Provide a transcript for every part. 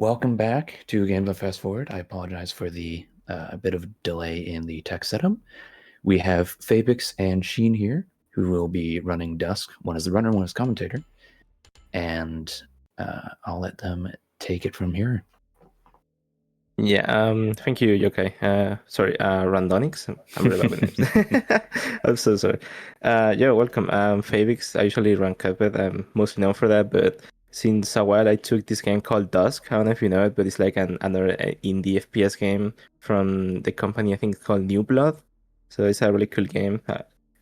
Welcome back to Game of Fast Forward. I apologize for the bit of delay in the tech setup. We have Fabix and Sheen here, who will be running Dusk. One is the runner, one is commentator. And I'll let them take it from here. Yeah, thank you, Yokai. Sorry, Randonix. I'm really bad with names. I'm so sorry. Yeah, welcome. Fabix. I usually run Cuphead. I'm mostly known for that, but since a while I took this game called Dusk. I don't know if you know it, but it's like another indie FPS game from the company. I think it's called New Blood. So it's a really cool game.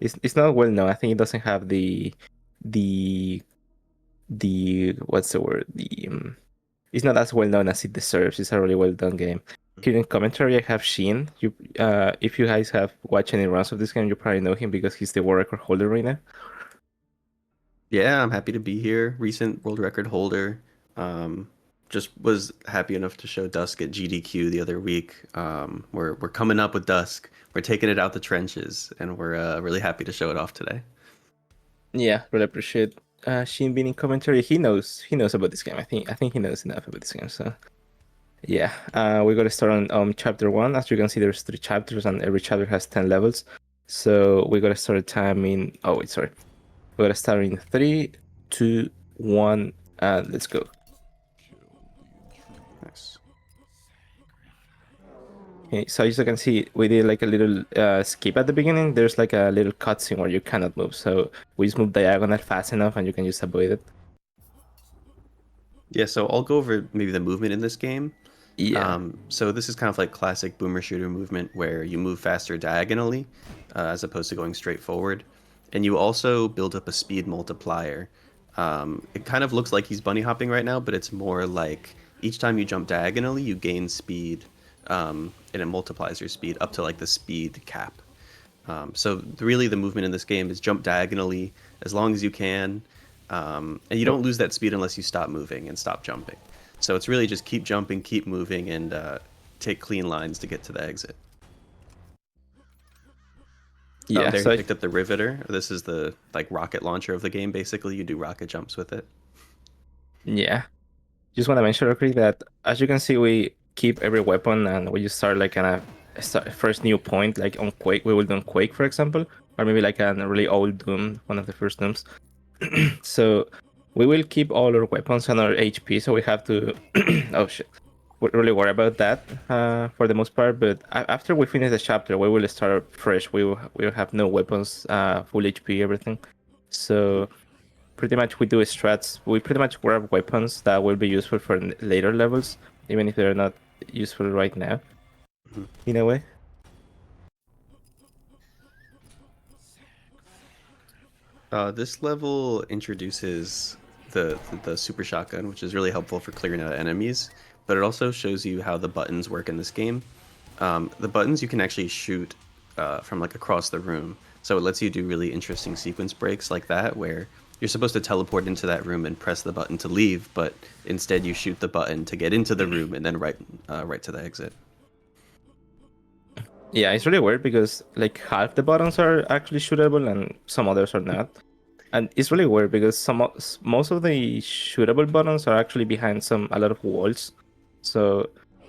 It's not well known. I think it doesn't have the what's the word? It's not as well known as it deserves. It's a really well done game. Here in commentary, I have Sheen. If you guys have watched any runs of this game, you probably know him because he's the world record holder right now. Yeah, I'm happy to be here. Recent world record holder. Just was happy enough to show Dusk at GDQ the other week. We're coming up with Dusk. We're taking it out the trenches, and we're really happy to show it off today. Yeah, really appreciate Sheen being in commentary. He knows about this game. I think he knows enough about this game. So yeah, we're gonna start on chapter 1. As you can see, there's 3 chapters, and every chapter has 10 levels. So we're gonna start time in. Oh wait, sorry. We're gonna start in 3, 2, 1, and let's go. Nice. Okay, so as you can see, we did like a little skip at the beginning. There's like a little cutscene where you cannot move. So we just move diagonal fast enough and you can just avoid it. Yeah, so I'll go over maybe the movement in this game. Yeah. So this is kind of like classic boomer shooter movement where you move faster diagonally as opposed to going straight forward. And you also build up a speed multiplier. It kind of looks like he's bunny hopping right now, but it's more like each time you jump diagonally, you gain speed, and it multiplies your speed up to like the speed cap. So really the movement in this game is jump diagonally as long as you can, and you don't lose that speed unless you stop moving and stop jumping. So it's really just keep jumping, keep moving, and take clean lines to get to the exit. Yeah, oh, there so he picked up the Riveter. This is the like rocket launcher of the game. Basically, you do rocket jumps with it. yeah. Just want to mention real quick that as you can see, we keep every weapon and we just start like kind of first new point, like on Quake. We will do on Quake, for example, or maybe like a really old Doom, one of the first Dooms. So we will keep all our weapons and our HP. So we have to. Oh shit. We really worry about that for the most part. But after we finish the chapter, we will start fresh. We will have no weapons, full HP, everything. So pretty much we do strats. We pretty much grab weapons that will be useful for later levels, even if they're not useful right now. Mhm. In a way. This level introduces the super shotgun, which is really helpful for clearing out enemies. But it also shows you how the buttons work in this game. The buttons you can actually shoot from like across the room, so it lets you do really interesting sequence breaks like that, where you're supposed to teleport into that room and press the button to leave, but instead you shoot the button to get into the room and then right to the exit. Yeah, it's really weird because like half the buttons are actually shootable and some others are not. And it's really weird because most of the shootable buttons are actually behind a lot of walls. So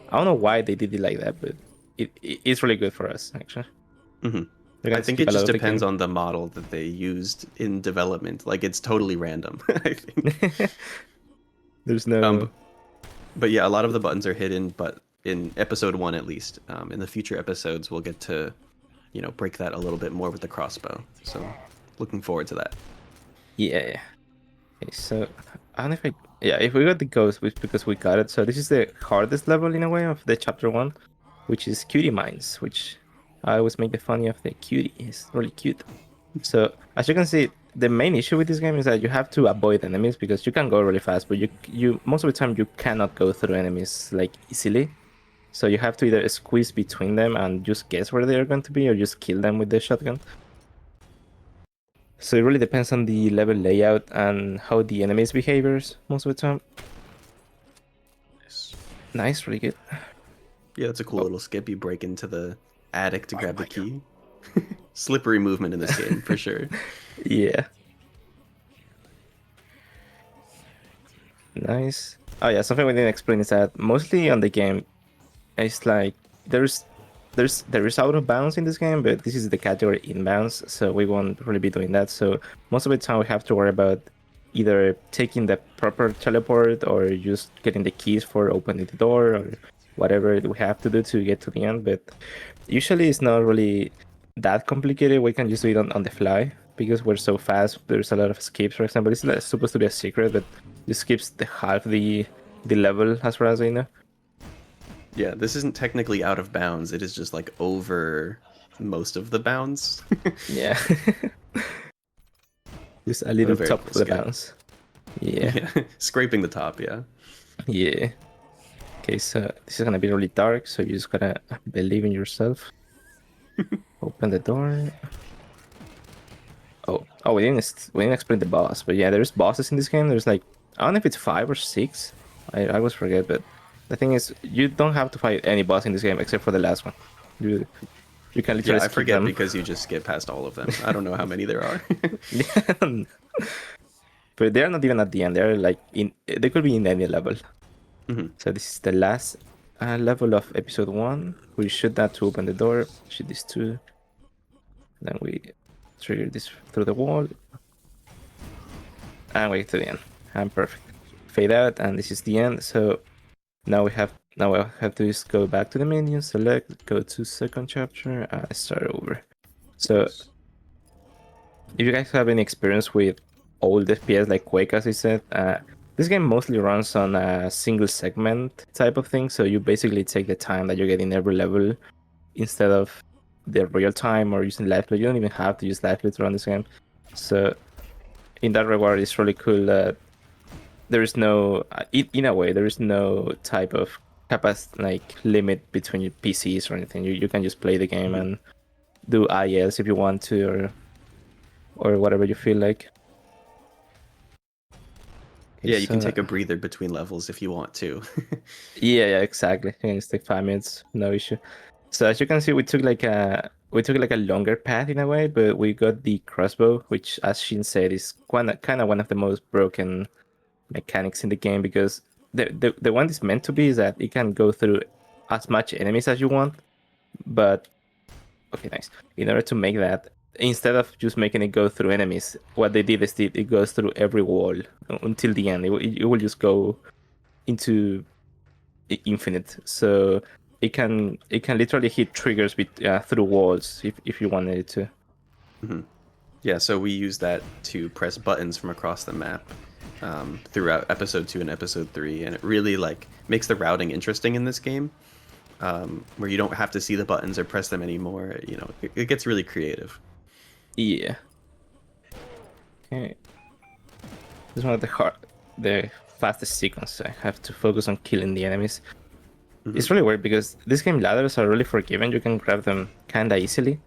I don't know why they did it like that, but it's really good for us actually. Mm-hmm. We're I gonna think skip it a lot just of the depends game. on the model that they used in development. Like it's totally random, I think. There's no. But yeah, a lot of the buttons are hidden, but in episode 1 at least. In the future episodes, we'll get to, break that a little bit more with the crossbow. So looking forward to that. Yeah. Okay, so I don't know if if we got the ghost, it's because we got it. So this is the hardest level in a way of the chapter 1, which is cutie mines, which I always make the funny of the cutie. It's really cute. So as you can see, the main issue with this game is that you have to avoid enemies because you can go really fast, but you most of the time you cannot go through enemies like easily. So you have to either squeeze between them and just guess where they are going to be, or just kill them with the shotgun. So it really depends on the level layout and how the enemies behaviors most of the time. Nice, really good. Yeah, it's a cool little skip. You break into the attic to grab the key. Slippery movement in this game, for sure. Yeah. Nice. Oh yeah, something we didn't explain is that mostly on the game, it's like there is out of bounds in this game, but this is the category inbounds, so we won't really be doing that. So most of the time we have to worry about either taking the proper teleport or just getting the keys for opening the door or whatever we have to do to get to the end. But usually it's not really that complicated. We can just do it on the fly because we're so fast. There's a lot of escapes, for example. It's not supposed to be a secret, but it skips the half the level as far as I know. Yeah, this isn't technically out of bounds. It is just like over most of the bounds. Yeah. Just a little very top cool of the skill. bounce. Yeah. Scraping the top, yeah. Yeah. Okay, so this is gonna be really dark, so you just gotta believe in yourself. Open the door. Oh, we didn't explain the boss, but yeah, there's bosses in this game. There's like, I don't know if it's 5 or 6. I always forget, but the thing is, you don't have to fight any boss in this game except for the last one. You can literally Yeah, I skip forget them. because you just skip past all of them. I don't know how many there are. Yeah. But they're not even at the end. They're like they could be in any level. Mhm. So this is the last level of episode 1. We shoot that to open the door. Shoot these 2. Then we trigger this through the wall. And we get to the end. I'm perfect. Fade out, and this is the end. So now I have to just go back to the menu, select, go to second chapter, and start over. So if you guys have any experience with old FPS like Quake, as I said, this game mostly runs on a single segment type of thing. So you basically take the time that you get in every level instead of the real time or using life load. You don't even have to use life load to run this game. So in that regard, it's really cool that there is no, in a way, there is no type of like limit between your PCs or anything. You can just play the game and do ILs if you want to, or whatever you feel like. Yeah, you can take a breather between levels if you want to. Yeah, exactly. You can just take 5 minutes, no issue. So as you can see, we took like a longer path in a way, but we got the crossbow, which, as Shin said, is kind of one of the most broken mechanics in the game, because the one it's meant to be is that it can go through as much enemies as you want, but okay, nice. In order to make that, instead of just making it go through enemies, what they did is it goes through every wall until the end. It will just go into infinite, so it can literally hit triggers through walls if you wanted it to. Yeah, so we use that to press buttons from across the map throughout episode 2 and episode 3, and it really like makes the routing interesting in this game, where you don't have to see the buttons or press them anymore. You know, it gets really creative. Yeah. Okay. This is one of the fastest sequence. I have to focus on killing the enemies. It's really weird because this game ladders are really forgiving. You can grab them kinda easily.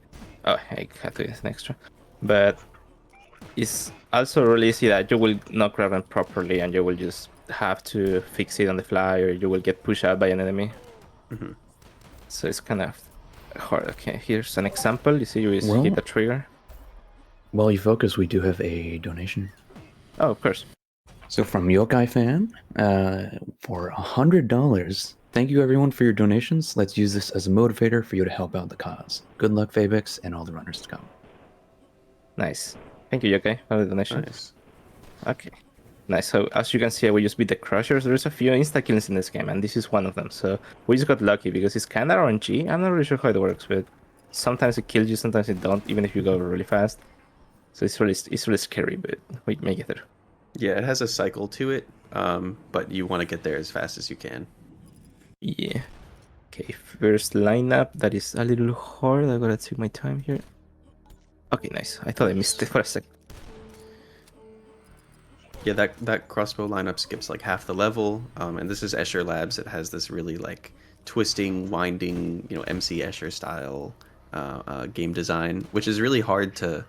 Oh, I have to use an extra. But it's also really easy that you will not grab them properly and you will just have to fix it on the fly, or you will get pushed out by an enemy. So it's kind of hard. Okay, here's an example. You see, you just hit the trigger. While you focus, we do have a donation. Oh, of course. So from Yokai Fan, for $100. Thank you everyone for your donations. Let's use this as a motivator for you to help out the cause. Good luck, Fabix, and all the runners to come. Nice. Thank you, Yokai, for the donation. Nice. Okay. Nice. So as you can see, we just beat the Crushers. There's a few insta kills in this game, and this is one of them. So we just got lucky because it's kind of RNG. I'm not really sure how it works, but sometimes it kills you, sometimes it don't, even if you go really fast. So it's really scary, but we make it through. Yeah, it has a cycle to it, but you want to get there as fast as you can. Yeah. Okay, first lineup. That is a little hard. I gotta take my time here. Okay, nice. I thought I missed it for a second. Yeah, that crossbow lineup skips like half the level, and this is Escher Labs. It has this really like twisting, winding, you know, MC Escher style game design, which is really hard to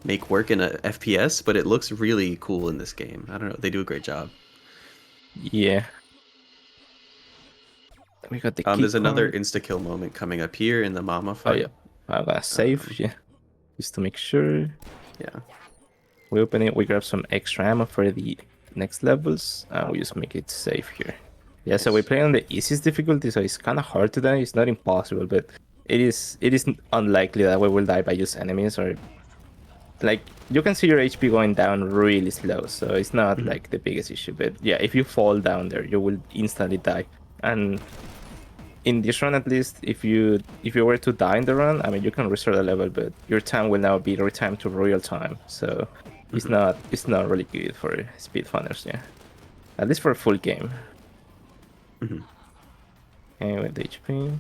make work in a FPS, but it looks really cool in this game. I don't know, they do a great job. Yeah. We got the There's another card. insta-kill moment coming up here in the Mama fight. Oh yeah, I gotta save, yeah, just to make sure. Yeah. We open it, we grab some extra ammo for the next levels, and we just make it safe here. Yeah, so we Nice. play on the easiest difficulty, so it's kind of hard to die. It's not impossible, but it is unlikely that we will die by just enemies, or like you can see your HP going down really slow, so it's not like the biggest issue. But yeah, if you fall down there, you will instantly die. And in this run, at least, if you were to die in the run, I mean, you can restart the level, but your time will now be retimed to real time, so it's not really good for speedrunners. Yeah, at least for a full game. Okay, with HP.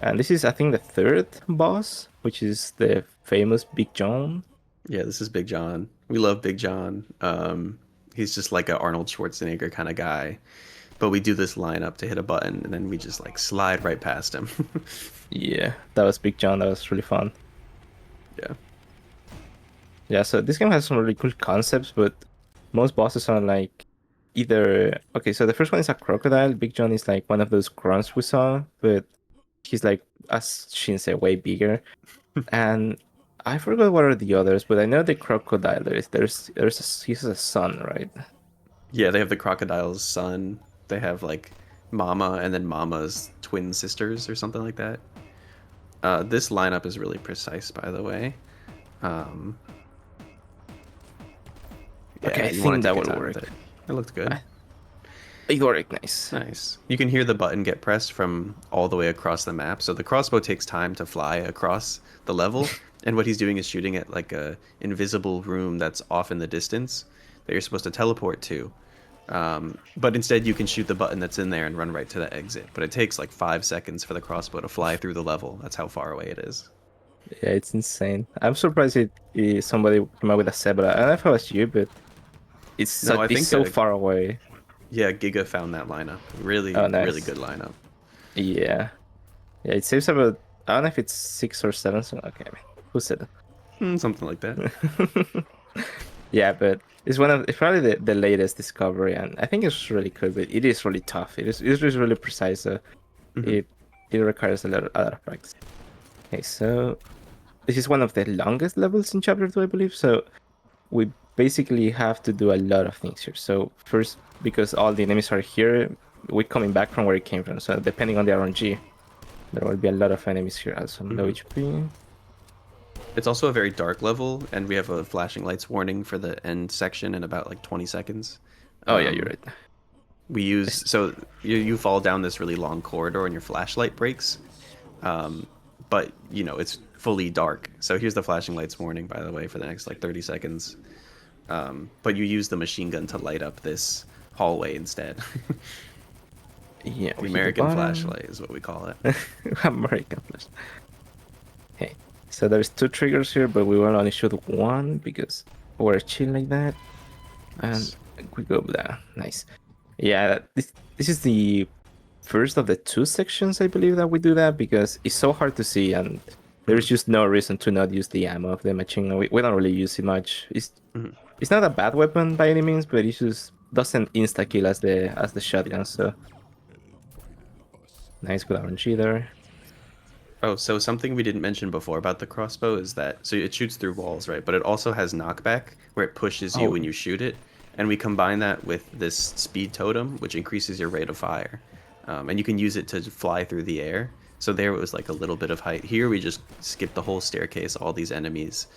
And this is, I think, the third boss, which is the famous Big John. Yeah, this is Big John. We love Big John. He's just like a Arnold Schwarzenegger kind of guy. But we do this lineup to hit a button, and then we just like slide right past him. Yeah, that was Big John. That was really fun. Yeah. Yeah, so this game has some really cool concepts, but most bosses are like either... Okay, so the first one is a crocodile. Big John is like one of those grunts we saw, but he's like, as Shin said, way bigger. And I forgot what are the others, but I know the crocodile. He has a son, right? Yeah, they have the crocodile's son. They have like Mama and then Mama's twin sisters or something like that. This lineup is really precise, by the way. Okay, I you think wanna that take will your time work. with it. It looked good. It worked nice. Nice. You can hear the button get pressed from all the way across the map. So the crossbow takes time to fly across the level. And what he's doing is shooting at like a invisible room that's off in the distance that you're supposed to teleport to. But instead you can shoot the button that's in there and run right to the exit. But it takes like 5 seconds for the crossbow to fly through the level. That's how far away it is. Yeah, it's insane. I'm surprised somebody came out with a zebra. I don't know if it was you, but it's No, I think, so far away. Yeah, Giga found that lineup. Really, Oh, nice. really good lineup. Yeah. Yeah, it saves about, I don't know if it's 6 or 7. So okay, who said it? Something like that. Yeah, but it's probably the latest discovery, and I think it's really cool, but it is really tough. It's really precise. So it requires a lot of practice. Okay, so this is one of the longest levels in chapter 2, I believe. So we basically have to do a lot of things here. So first, because all the enemies are here, we're coming back from where it came from. So depending on the RNG, there will be a lot of enemies here. Also, low HP. It's also a very dark level, and we have a flashing lights warning for the end section in about like 20 seconds. Oh yeah, you're right. We use so you fall down this really long corridor, and your flashlight breaks. But you know it's fully dark. So here's the flashing lights warning, by the way, for the next like 30 seconds. But you use the machine gun to light up this hallway instead. Yeah, the American flashlight is what we call it. American flashlight. Hey, so there's 2 triggers here, but we will only shoot 1 because we're chill like that. And we go down. Nice. Yeah, this is the first of the 2 sections, I believe, that we do that, because it's so hard to see, and there's just no reason to not use the ammo of the machine gun. We don't really use it much. It's not a bad weapon by any means, but it just doesn't insta kill as the shotgun. So nice, good RNG there. Oh, so something we didn't mention before about the crossbow is that so it shoots through walls, right? But it also has knockback where it pushes you when you shoot it, and we combine that with this speed totem, which increases your rate of fire, and you can use it to fly through the air. So there it was like a little bit of height. Here we just skip the whole staircase, all these enemies.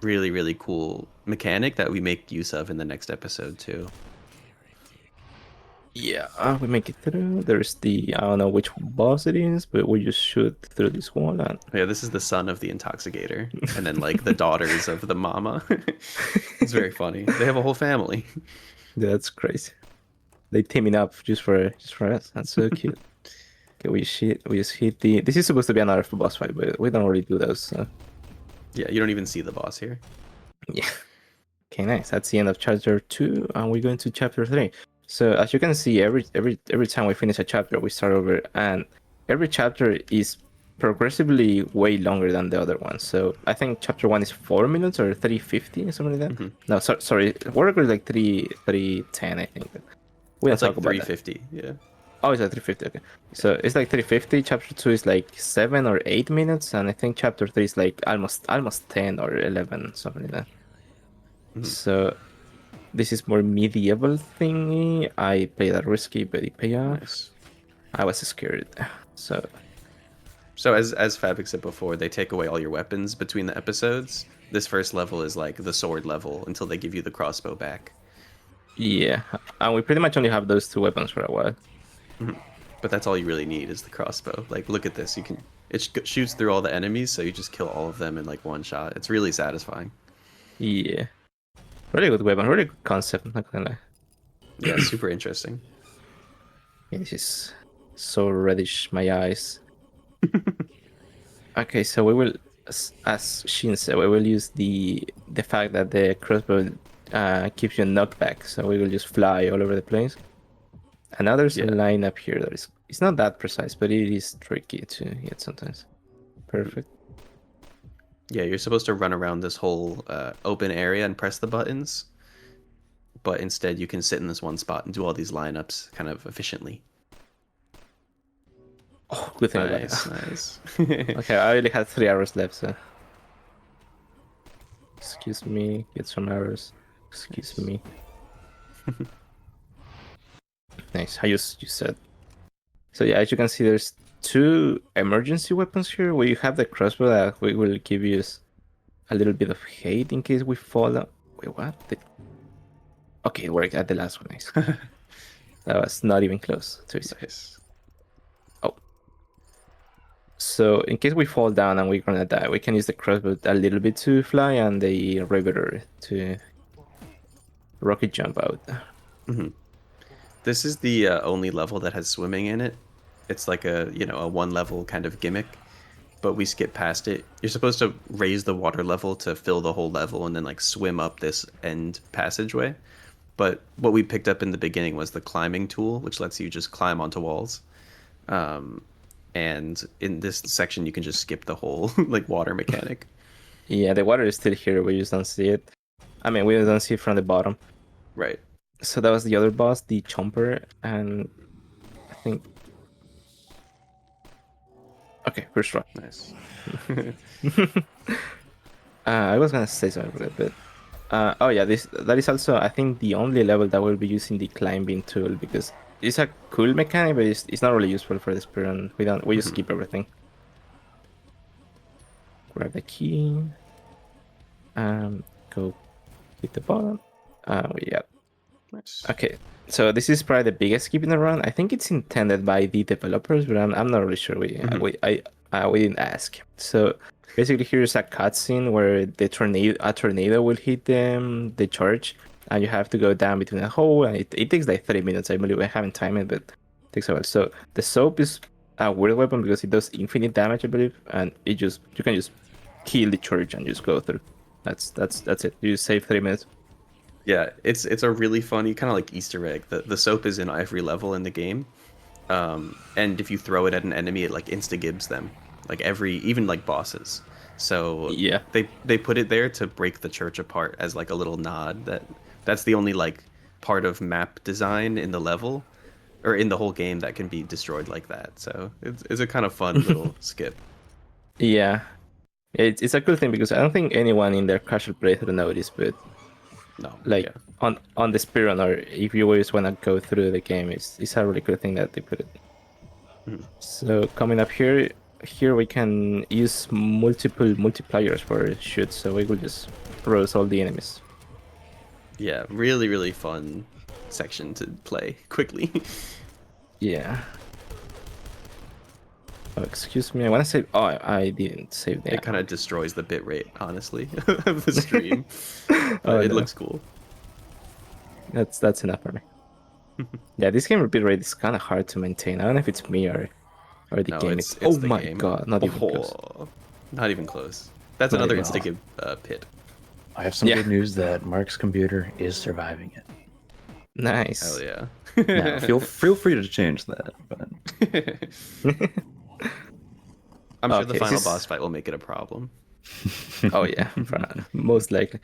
Really, really cool mechanic that we make use of in the next episode too. Yeah, we make it through. There's I don't know which boss it is, but we just shoot through this wall. And... Yeah, this is the son of the intoxicator, and then like the daughters of the mama. It's very funny. They have a whole family. That's crazy. They teaming up just for us. That's so cute. Okay, we just hit the. This is supposed to be another boss fight, but we don't really do those. So. Yeah, you don't even see the boss here. Yeah. Okay, nice. That's the end of chapter 2, and we're going to chapter 3. So as you can see, every time we finish a chapter, we start over, and every chapter is progressively way longer than the other one. So I think chapter 1 is 4 minutes or 3:50 or something like that. No, sorry, War is like 3:10, I think. We don't It's talk like about 3:50. Yeah. Oh, it's like 3:50. Okay, so it's like 3:50. Chapter 2 is like 7 or 8 minutes, and I think chapter 3 is like almost 10 or 11, something like that. So this is more medieval thingy. I played that risky, but it paid off. Nice. I was scared. So as Fabix said before, they take away all your weapons between the episodes. This first level is like the sword level until they give you the crossbow back. yeah, and we pretty much only have those 2 weapons for a while. But that's all you really need is the crossbow. Like, look at this. It shoots through all the enemies, so you just kill all of them in like one shot. It's really satisfying. Yeah, really good weapon, really good concept. I'm not gonna lie. Yeah, super interesting. Yeah, this is so reddish, my eyes. Okay, so we will, as Shin said, we will use the fact that the crossbow keeps you knockback, so we will just fly all over the place. And now there's a line up here that is, it's not that precise, but it is tricky to get sometimes. Perfect. Yeah, you're supposed to run around this whole open area and press the buttons, but instead you can sit in this one spot and do all these lineups kind of efficiently. Oh, good thing about it. Nice. Okay, I only had 3 hours left, so. Excuse me, get some arrows. Excuse me. Nice, how you said. So yeah, as you can see, there's 2 emergency weapons here. Where you have the crossbow that we will give you a little bit of hate in case we fall down. Wait, what? Okay, it worked at the last one. Nice. That was not even close. Nice. Oh. So in case we fall down and we're gonna die, we can use the crossbow a little bit to fly and the riveter to rocket jump out. This is the only level that has swimming in it. It's like a 1 level kind of gimmick, but we skip past it. You're supposed to raise the water level to fill the whole level and then like swim up this end passageway. But what we picked up in the beginning was the climbing tool, which lets you just climb onto walls. And in this section, you can just skip the whole like water mechanic. Yeah, the water is still here. We just don't see it. I mean, we don't see it from the bottom. Right. So that was the other boss, the Chomper, and I think. Okay, first try. Nice. I was gonna say something, but oh yeah, that is also I think the only level that will be using the climbing tool because it's a cool mechanic, but it's not really useful for this speedrun. We just skip everything. Grab the key. Go hit the button. We got. Nice. Okay, so this is probably the biggest skip in the run. I think it's intended by the developers, but I'm not really sure. We didn't ask. So basically, here's a cutscene where a tornado will hit the church, and you have to go down between a hole, and it takes like 30 minutes. I believe I haven't timed it, but it takes a while. So the soap is a weird weapon because it does infinite damage, I believe, and you can just kill the church and just go through. That's it. You save 3 minutes. Yeah, it's a really funny kind of like Easter egg. The soap is in every level in the game, and if you throw it at an enemy, it like insta-gibs them, like even like bosses. So yeah, they put it there to break the church apart as like a little nod. That's the only like part of map design in the level, or in the whole game that can be destroyed like that. So it's a kind of fun little skip. Yeah, it's a cool thing because I don't think anyone in their casual playthrough noticed, but. No, like on the speedrun, or if you always want to go through the game, it's a really cool thing that they put it. So coming up here we can use multiple multipliers for shoots, so we will just roast all the enemies. Yeah, really, really fun section to play quickly. Yeah. Oh, excuse me, I want to save. Oh, I didn't save that. It kind of destroys the bitrate, honestly, of the stream. It looks cool. That's enough for me. Yeah, this game bitrate is kind of hard to maintain. I don't know if it's me or the game. It's oh the my game. god, not even close. Not even close. That's another insta-gib pit. I have some good news that Mark's computer is surviving it. Nice. Hell yeah. Now, feel free to change that. But I'm sure the final boss fight will make it a problem. Oh yeah, most likely.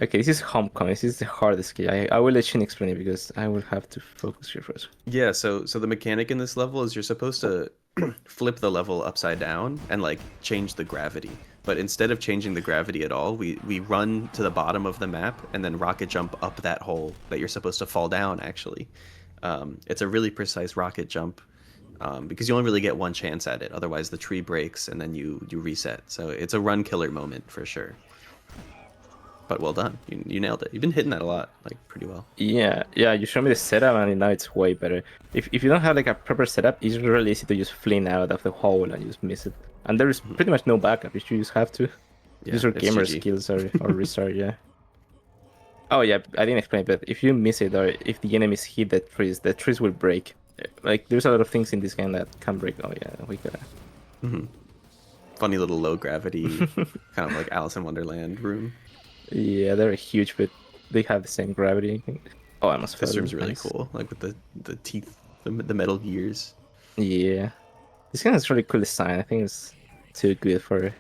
Okay, this is Homecoming. This is the hardest key. I will let Shin explain it because I will have to focus here first. Yeah, so the mechanic in this level is you're supposed to flip the level upside down and like change the gravity. but instead of changing the gravity at all, we run to the bottom of the map and then rocket jump up that hole that you're supposed to fall down, actually. It's a really precise rocket jump because you only really get one chance at it. Otherwise, the tree breaks and then you reset. So it's a run killer moment for sure. But well done. You nailed it. You've been hitting that a lot, like pretty well. Yeah, you showed me the setup, and now it's way better. If you don't have like a proper setup, it's really easy to just fling out of the hole and just miss it. And there is pretty much no backup. You just have to use your gamer GG. skills or restart. Yeah. Oh yeah, I didn't explain, but if you miss it or if the enemies hit the trees will break. Like there's a lot of things in this game that can break. Oh yeah, we got. Funny little low gravity, kind of like Alice in Wonderland room. Yeah, they're huge, but they have the same gravity. Oh, I must. This room's really cool, like with the teeth, the metal gears. Yeah, this game is really cool design. I think it's too good for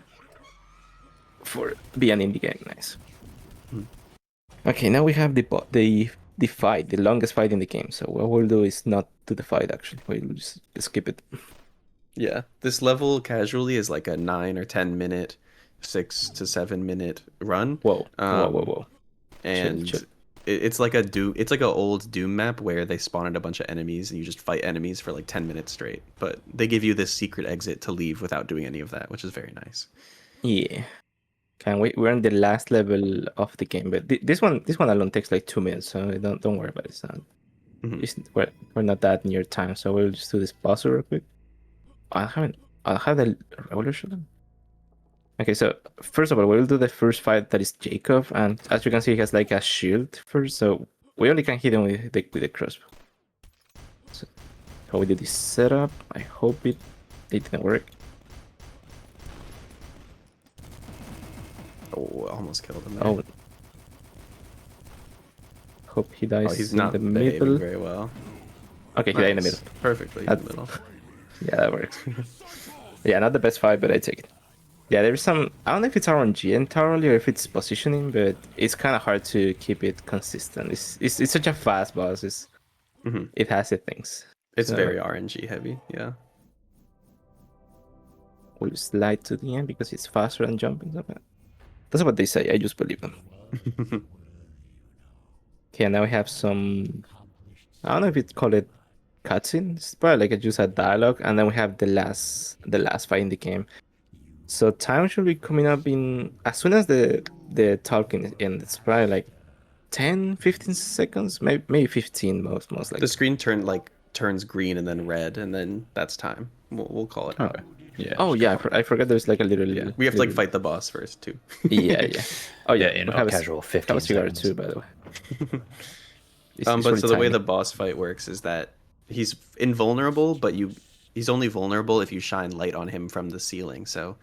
be an indie game. Nice. Okay, now we have the fight, the longest fight in the game. So what we'll do is not do the fight actually. We'll just skip it. Yeah, this level casually is like a 9 or 10 minute, 6 to 7 minute run. Whoa. And Chill. it's like it's like an old Doom map where they spawn in a bunch of enemies and you just fight enemies for like 10 minutes straight. But they give you this secret exit to leave without doing any of that, which is very nice. Yeah. We're in the last level of the game, but this one alone takes like 2 minutes, so don't worry about it. It's not, we're not that near time, so we'll just do this boss real quick. I'll have the revolution. Okay, so first of all, we'll do the first fight that is Jacob, and as you can see, he has like a shield first, so we only can hit him with the crossbow. So how we do this setup? I hope it didn't work. Oh, I almost killed him there. Oh. Hope he dies He's in not the behaving middle. very well. Okay, he died in the middle. Perfectly in the middle. Yeah, that works. Yeah, not the best fight, but I take it. Yeah, there's some... I don't know if it's RNG entirely or if it's positioning, but it's kind of hard to keep it consistent. It's such a fast boss. It has its things. It's So, very RNG heavy, yeah. we'll slide to the end because it's faster than jumping. That's what they say. I just believe them. Okay, now we have some... I don't know if it's called it cutscene. It's probably like just a dialogue, and then we have the last fight in the game. So time should be coming up in as soon as the talking ends. It's probably like 10, 15 seconds, maybe 15 most likely. The screen turns green and then red, and then that's time. We'll call it. Oh, yeah. Oh yeah, I forgot there's like a little. Yeah, we have to like fight the boss first too. Yeah. Oh yeah, in we a have casual 15 have a cigar seconds. too, by the way. It's But really so the way tiny. the boss fight works is that he's invulnerable, but he's only vulnerable if you shine light on him from the ceiling. So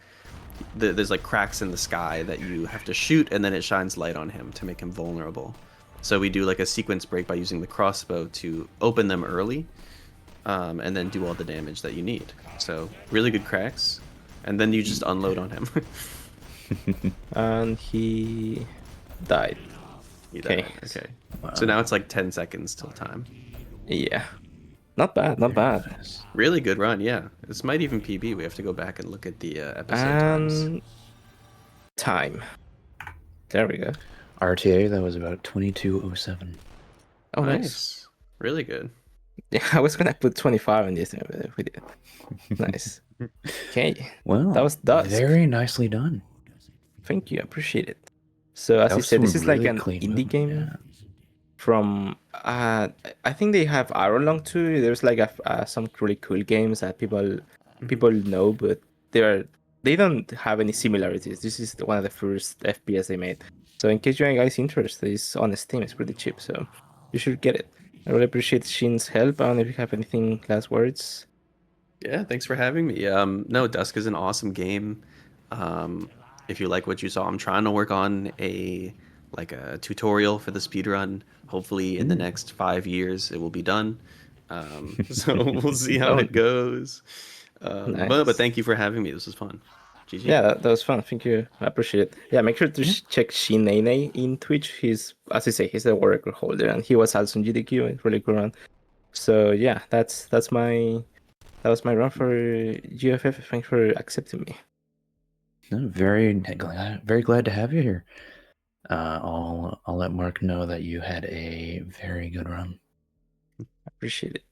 there's like cracks in the sky that you have to shoot, and then it shines light on him to make him vulnerable. So we do like a sequence break by using the crossbow to open them early, and then do all the damage that you need. So really good cracks, and then you just unload on him. And he died. He died. Okay. Okay. Wow. So now it's like 10 seconds till time. Yeah, not bad. Really good run, yeah. This might even PB. We have to go back and look at the episode times. And time. There we go. RTA, that was about 22:07. Oh, nice. Really good. Yeah, I was gonna put 25 in this, but we did. Nice. Okay, Well, that was Dusk. very nicely done. Thank you, appreciate it. So as That you was said, this some is like really an clean indie movement, game yeah. from. I think they have Ironlong too. There's like some really cool games that people know, but they don't have any similarities. This is one of the first FPS they made. So in case you guys interested, it's on Steam. It's pretty cheap, so you should get it. I really appreciate Shin's help. I don't know if you have anything last words. Yeah, thanks for having me. No, Dusk is an awesome game. If you like what you saw, I'm trying to work on a tutorial for the speedrun. Hopefully in the next 5 years it will be done. So we'll see how it goes. Nice. But thank you for having me. This was fun. GG. Yeah, that was fun. Thank you. I appreciate it. Yeah, make sure to check Shin Nene in Twitch. He's, as I say, he's a world record holder, and he was also in GDQ. It's really cool run. So yeah, that was my run for GFF. Thanks for accepting me. No, very glad to have you here. I'll let Mark know that you had a very good run. I appreciate it.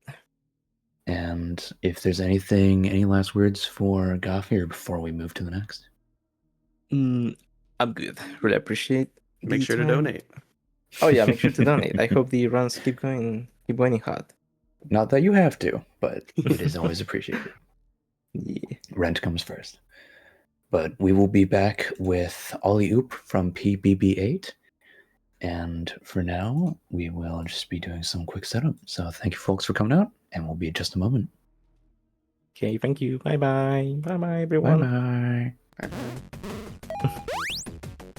And if there's any last words for GoFF here before we move to the next? I'm good. Really appreciate. Make the sure to time. donate. Oh yeah, make sure to donate. I hope the runs keep going hot. Not that you have to, but it is always appreciated. Yeah. Rent comes first. But we will be back with Ollie Oop from PBB8. And for now, we will just be doing some quick setup. So thank you folks for coming out, and we'll be in just a moment. Okay, thank you. Bye bye. Bye bye, everyone. Bye bye. Bye.